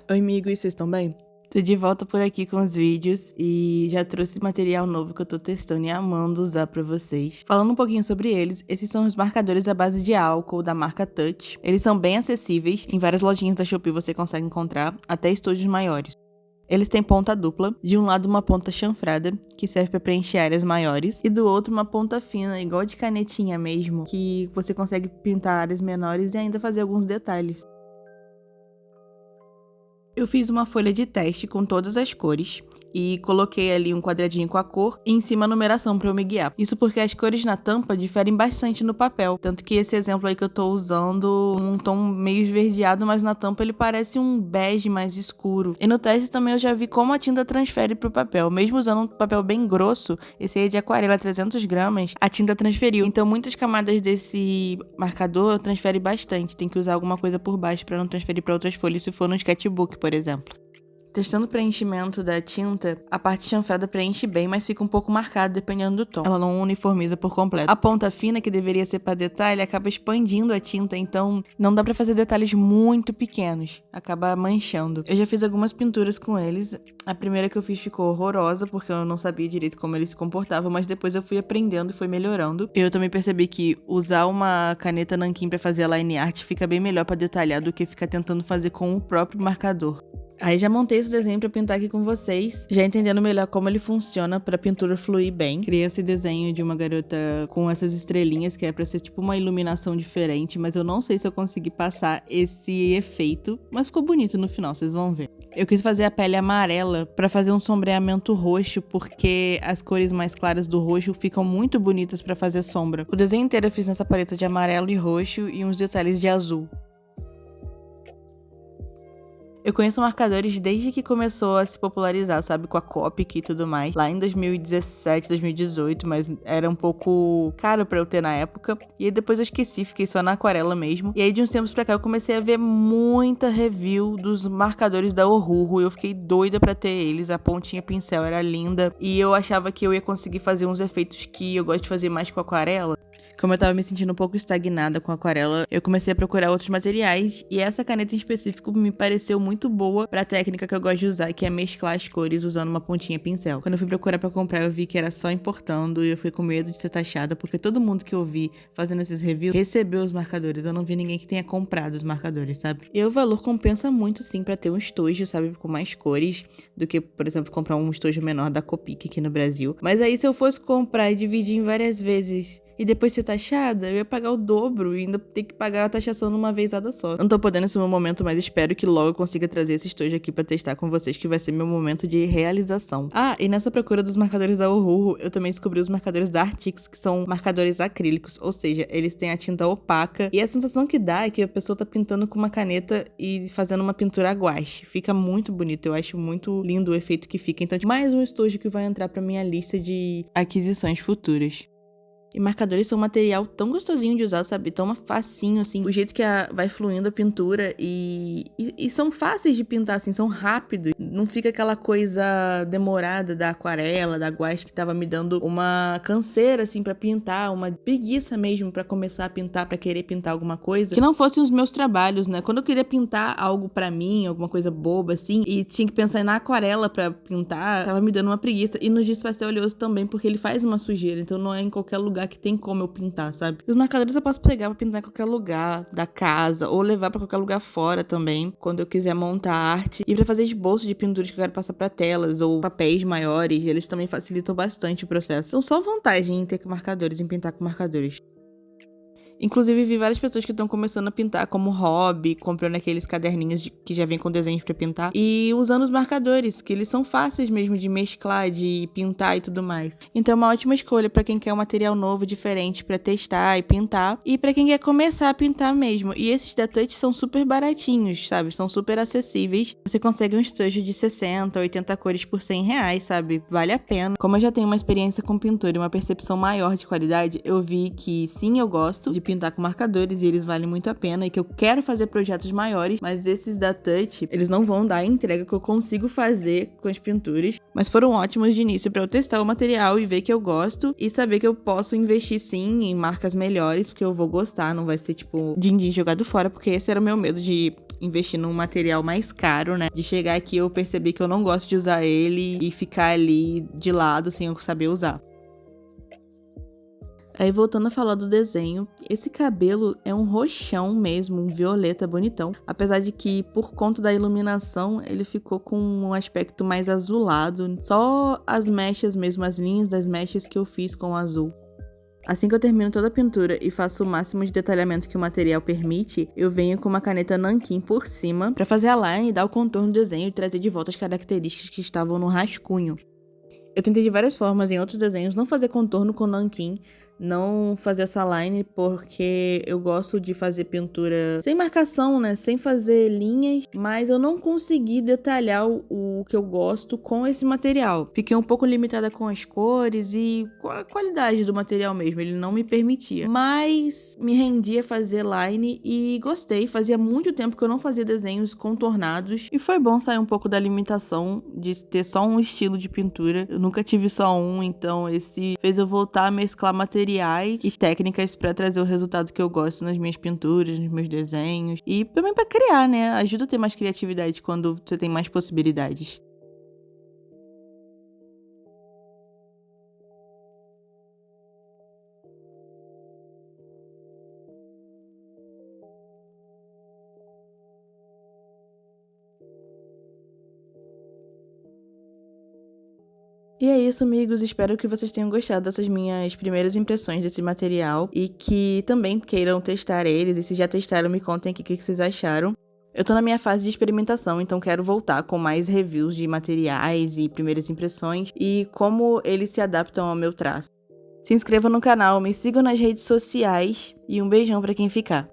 Oi, amigos, vocês estão bem? Tô de volta por aqui com os vídeos e já trouxe material novo que eu tô testando e amando usar pra vocês. Falando um pouquinho sobre eles, esses são os marcadores à base de álcool da marca Touch. Eles são bem acessíveis, em várias lojinhas da Shopee você consegue encontrar, até estojos maiores. Eles têm ponta dupla, de um lado uma ponta chanfrada, que serve para preencher áreas maiores, e do outro uma ponta fina, igual de canetinha mesmo, que você consegue pintar áreas menores e ainda fazer alguns detalhes. Eu fiz uma folha de teste com todas as cores e coloquei ali um quadradinho com a cor e em cima a numeração para eu me guiar. Isso porque as cores na tampa diferem bastante no papel, tanto que esse exemplo aí que eu tô usando um tom meio esverdeado, mas na tampa ele parece um bege mais escuro. E no teste também eu já vi como a tinta transfere pro papel, mesmo usando um papel bem grosso, esse aí é de aquarela 300 gramas, a tinta transferiu. Então muitas camadas desse marcador transfere bastante, tem que usar alguma coisa por baixo para não transferir para outras folhas se for no sketchbook, por exemplo. Testando o preenchimento da tinta, a parte chanfrada preenche bem, mas fica um pouco marcada dependendo do tom. Ela não uniformiza por completo. A ponta fina, que deveria ser para detalhe, acaba expandindo a tinta, então não dá para fazer detalhes muito pequenos. Acaba manchando. Eu já fiz algumas pinturas com eles. A primeira que eu fiz ficou horrorosa, porque eu não sabia direito como eles se comportavam, mas depois eu fui aprendendo e foi melhorando. Eu também percebi que usar uma caneta nanquim para fazer a line art fica bem melhor para detalhar do que ficar tentando fazer com o próprio marcador. Aí já montei esse desenho pra pintar aqui com vocês, já entendendo melhor como ele funciona pra pintura fluir bem. Criei esse desenho de uma garota com essas estrelinhas, que é pra ser tipo uma iluminação diferente, mas eu não sei se eu consegui passar esse efeito, mas ficou bonito no final, vocês vão ver. Eu quis fazer a pele amarela pra fazer um sombreamento roxo, porque as cores mais claras do roxo ficam muito bonitas pra fazer sombra. O desenho inteiro eu fiz nessa paleta de amarelo e roxo e uns detalhes de azul. Eu conheço marcadores desde que começou a se popularizar, sabe, com a Copic e tudo mais, lá em 2017, 2018, mas era um pouco caro pra eu ter na época, e aí depois eu esqueci, fiquei só na aquarela mesmo, e aí de uns tempos pra cá eu comecei a ver muita review dos marcadores da Ohuhu, e eu fiquei doida pra ter eles, a pontinha pincel era linda, e eu achava que eu ia conseguir fazer uns efeitos que eu gosto de fazer mais com aquarela. Como eu tava me sentindo um pouco estagnada com a aquarela, eu comecei a procurar outros materiais e essa caneta em específico me pareceu muito boa pra técnica que eu gosto de usar, que é mesclar as cores usando uma pontinha pincel. Quando eu fui procurar pra comprar, eu vi que era só importando e eu fui com medo de ser taxada, porque todo mundo que eu vi fazendo esses reviews recebeu os marcadores. Eu não vi ninguém que tenha comprado os marcadores, sabe? E o valor compensa muito sim pra ter um estojo, sabe, com mais cores, do que, por exemplo, comprar um estojo menor da Copic aqui no Brasil. Mas aí se eu fosse comprar e dividir em várias vezes e depois ser taxada, eu ia pagar o dobro e ainda ter que pagar a taxação numa vezada só. Não tô podendo esse meu momento, mas espero que logo eu consiga trazer esse estojo aqui pra testar com vocês, que vai ser meu momento de realização. Ah, e nessa procura dos marcadores da Ohuhu, eu também descobri os marcadores da Artix, que são marcadores acrílicos, ou seja, eles têm a tinta opaca e a sensação que dá é que a pessoa tá pintando com uma caneta e fazendo uma pintura a guache. Fica muito bonito, eu acho muito lindo o efeito que fica. Então, mais um estojo que vai entrar pra minha lista de aquisições futuras. E marcadores são um material tão gostosinho de usar, sabe? Tão facinho, assim. O jeito que vai fluindo a pintura e são fáceis de pintar, assim. São rápidos. Não fica aquela coisa demorada da aquarela, da guache, que tava me dando uma canseira, assim, pra pintar. Uma preguiça mesmo pra começar a pintar, pra querer pintar alguma coisa. Que não fossem os meus trabalhos, né? Quando eu queria pintar algo pra mim, alguma coisa boba, assim, e tinha que pensar na aquarela pra pintar, tava me dando uma preguiça. E no giz pastel oleoso também, porque ele faz uma sujeira. Então não é em qualquer lugar que tem como eu pintar, sabe? Os marcadores eu posso pegar pra pintar em qualquer lugar da casa ou levar pra qualquer lugar fora também, quando eu quiser montar arte. E pra fazer esboço de pinturas que eu quero passar pra telas ou papéis maiores, eles também facilitam bastante o processo. São só vantagem em ter marcadores, em pintar com marcadores. Inclusive, vi várias pessoas que estão começando a pintar como hobby, comprando aqueles caderninhos que já vem com desenhos pra pintar e usando os marcadores, que eles são fáceis mesmo de mesclar, de pintar e tudo mais. Então é uma ótima escolha pra quem quer um material novo, diferente pra testar e pintar, e pra quem quer começar a pintar mesmo. E esses da Touch são super baratinhos, sabe? São super acessíveis. Você consegue um estojo de 60, 80 cores por R$100, sabe? Vale a pena. Como eu já tenho uma experiência com pintura e uma percepção maior de qualidade, eu vi que sim, eu gosto de pintar com marcadores e eles valem muito a pena e que eu quero fazer projetos maiores, mas esses da Touch, eles não vão dar a entrega que eu consigo fazer com as pinturas, mas foram ótimos de início para eu testar o material e ver que eu gosto e saber que eu posso investir sim em marcas melhores, porque eu vou gostar, não vai ser tipo din-din jogado fora, porque esse era o meu medo de investir num material mais caro, né? De chegar aqui eu percebi que eu não gosto de usar ele e ficar ali de lado sem eu saber usar. Aí voltando a falar do desenho, esse cabelo é um roxão mesmo, um violeta bonitão. Apesar de que, por conta da iluminação, ele ficou com um aspecto mais azulado. Só as mechas mesmo, as linhas das mechas que eu fiz com azul. Assim que eu termino toda a pintura e faço o máximo de detalhamento que o material permite, eu venho com uma caneta nanquim por cima pra fazer a line e dar o contorno do desenho e trazer de volta as características que estavam no rascunho. Eu tentei de várias formas em outros desenhos não fazer contorno com nanquim, não fazer essa line, porque eu gosto de fazer pintura sem marcação, né? Sem fazer linhas, mas eu não consegui detalhar o que eu gosto com esse material. Fiquei um pouco limitada com as cores e com a qualidade do material mesmo, ele não me permitia. Mas me rendi a fazer line e gostei. Fazia muito tempo que eu não fazia desenhos contornados e foi bom sair um pouco da limitação de ter só um estilo de pintura. Eu nunca tive só um, então esse fez eu voltar a mesclar materiais e técnicas pra trazer o resultado que eu gosto nas minhas pinturas, nos meus desenhos e também pra criar, né? Ajuda a ter mais criatividade quando você tem mais possibilidades. E é isso, amigos. Espero que vocês tenham gostado dessas minhas primeiras impressões desse material e que também queiram testar eles. E se já testaram, me contem aqui o que vocês acharam. Eu tô na minha fase de experimentação, então quero voltar com mais reviews de materiais e primeiras impressões e como eles se adaptam ao meu traço. Se inscrevam no canal, me sigam nas redes sociais e um beijão pra quem ficar.